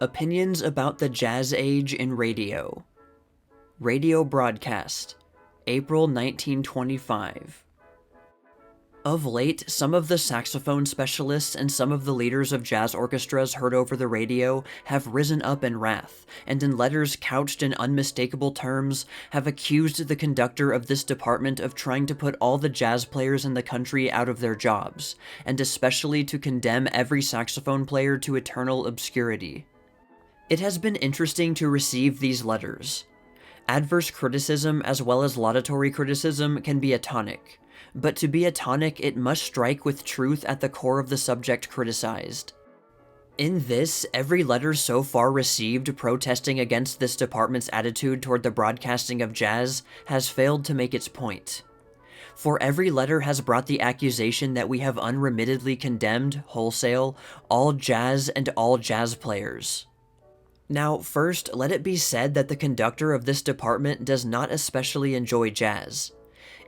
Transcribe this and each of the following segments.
Opinions about the Jazz Age in Radio. Radio broadcast, April 1925. Of late, some of the saxophone specialists and some of the leaders of jazz orchestras heard over the radio have risen up in wrath, and in letters couched in unmistakable terms, have accused the conductor of this department of trying to put all the jazz players in the country out of their jobs, and especially to condemn every saxophone player to eternal obscurity. It has been interesting to receive these letters. Adverse criticism as well as laudatory criticism can be a tonic, but to be a tonic it must strike with truth at the core of the subject criticized. In this, every letter so far received protesting against this department's attitude toward the broadcasting of jazz has failed to make its point. For every letter has brought the accusation that we have unremittedly condemned, wholesale, all jazz and all jazz players. Now, first, let it be said that the conductor of this department does not especially enjoy jazz.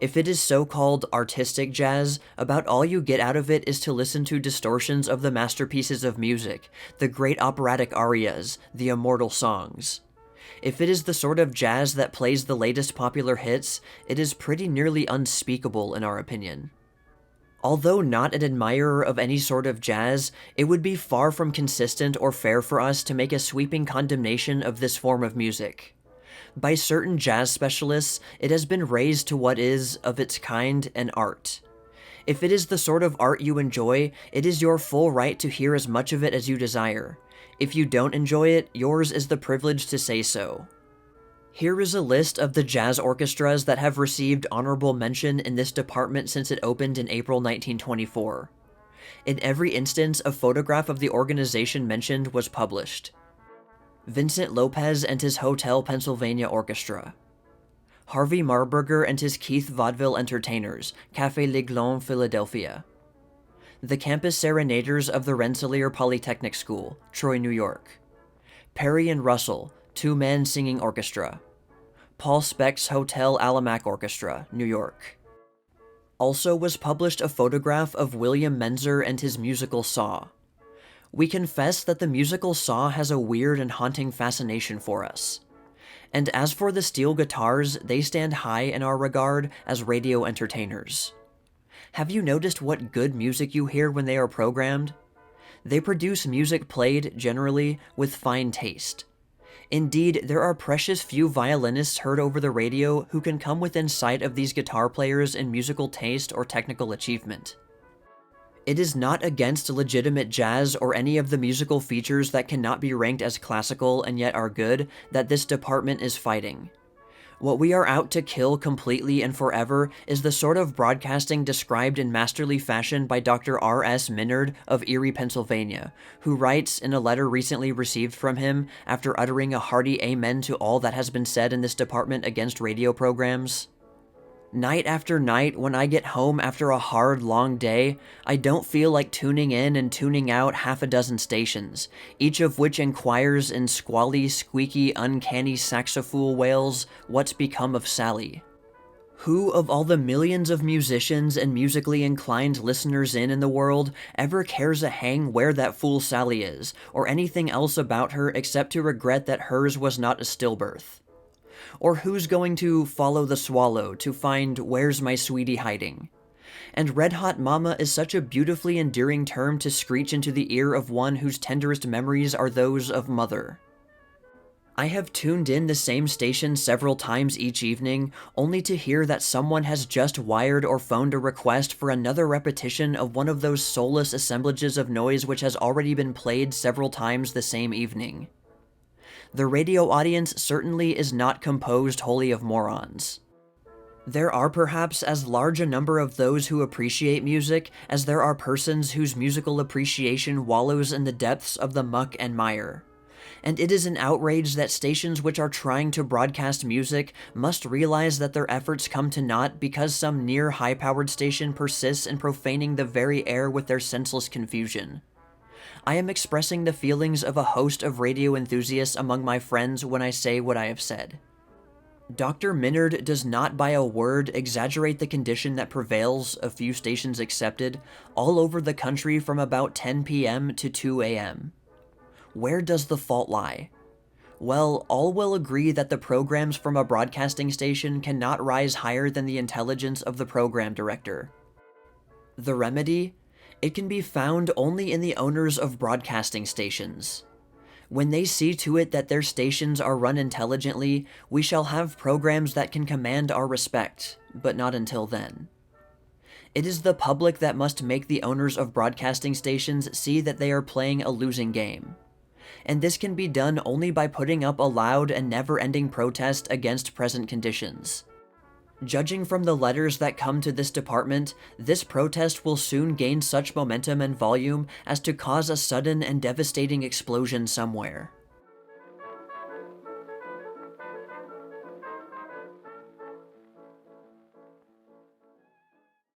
If it is so-called artistic jazz, about all you get out of it is to listen to distortions of the masterpieces of music, the great operatic arias, the immortal songs. If it is the sort of jazz that plays the latest popular hits, it is pretty nearly unspeakable in our opinion. Although not an admirer of any sort of jazz, it would be far from consistent or fair for us to make a sweeping condemnation of this form of music. By certain jazz specialists, it has been raised to what is, of its kind, an art. If it is the sort of art you enjoy, it is your full right to hear as much of it as you desire. If you don't enjoy it, yours is the privilege to say so. Here is a list of the jazz orchestras that have received honorable mention in this department since it opened in April 1924. In every instance, a photograph of the organization mentioned was published. Vincent Lopez and his Hotel Pennsylvania Orchestra. Harvey Marburger and his Keith Vaudeville Entertainers, Café L'Aiglon, Philadelphia. The Campus Serenaders of the Rensselaer Polytechnic School, Troy, New York. Perry and Russell, two-man singing orchestra. Paul Speck's Hotel Alamac Orchestra, New York. Also was published a photograph of William Menzer and his musical saw. We confess that the musical saw has a weird and haunting fascination for us. And as for the steel guitars, they stand high in our regard as radio entertainers. Have you noticed what good music you hear when they are programmed? They produce music played, generally, with fine taste. Indeed, there are precious few violinists heard over the radio who can come within sight of these guitar players in musical taste or technical achievement. It is not against legitimate jazz or any of the musical features that cannot be ranked as classical and yet are good that this department is fighting. What we are out to kill completely and forever is the sort of broadcasting described in masterly fashion by Dr. R.S. Minard of Erie, Pennsylvania, who writes in a letter recently received from him after uttering a hearty amen to all that has been said in this department against radio programs. Night after night, when I get home after a hard, long day, I don't feel like tuning in and tuning out half a dozen stations, each of which inquires in squally, squeaky, uncanny saxophone wails what's become of Sally. Who of all the millions of musicians and musically inclined listeners in the world ever cares a hang where that fool Sally is, or anything else about her except to regret that hers was not a stillbirth? Or who's going to follow the swallow to find where's my sweetie hiding? And red hot mama is such a beautifully endearing term to screech into the ear of one whose tenderest memories are those of mother. I have tuned in the same station several times each evening, only to hear that someone has just wired or phoned a request for another repetition of one of those soulless assemblages of noise which has already been played several times the same evening. The radio audience certainly is not composed wholly of morons. There are perhaps as large a number of those who appreciate music as there are persons whose musical appreciation wallows in the depths of the muck and mire. And it is an outrage that stations which are trying to broadcast music must realize that their efforts come to naught because some near high-powered station persists in profaning the very air with their senseless confusion. I am expressing the feelings of a host of radio enthusiasts among my friends when I say what I have said. Dr. Minard does not by a word exaggerate the condition that prevails, a few stations excepted, all over the country from about 10 p.m. to 2 a.m. Where does the fault lie? Well, all will agree that the programs from a broadcasting station cannot rise higher than the intelligence of the program director. The remedy? It can be found only in the owners of broadcasting stations. When they see to it that their stations are run intelligently, we shall have programs that can command our respect, but not until then. It is the public that must make the owners of broadcasting stations see that they are playing a losing game. And this can be done only by putting up a loud and never-ending protest against present conditions. Judging from the letters that come to this department, this protest will soon gain such momentum and volume as to cause a sudden and devastating explosion somewhere.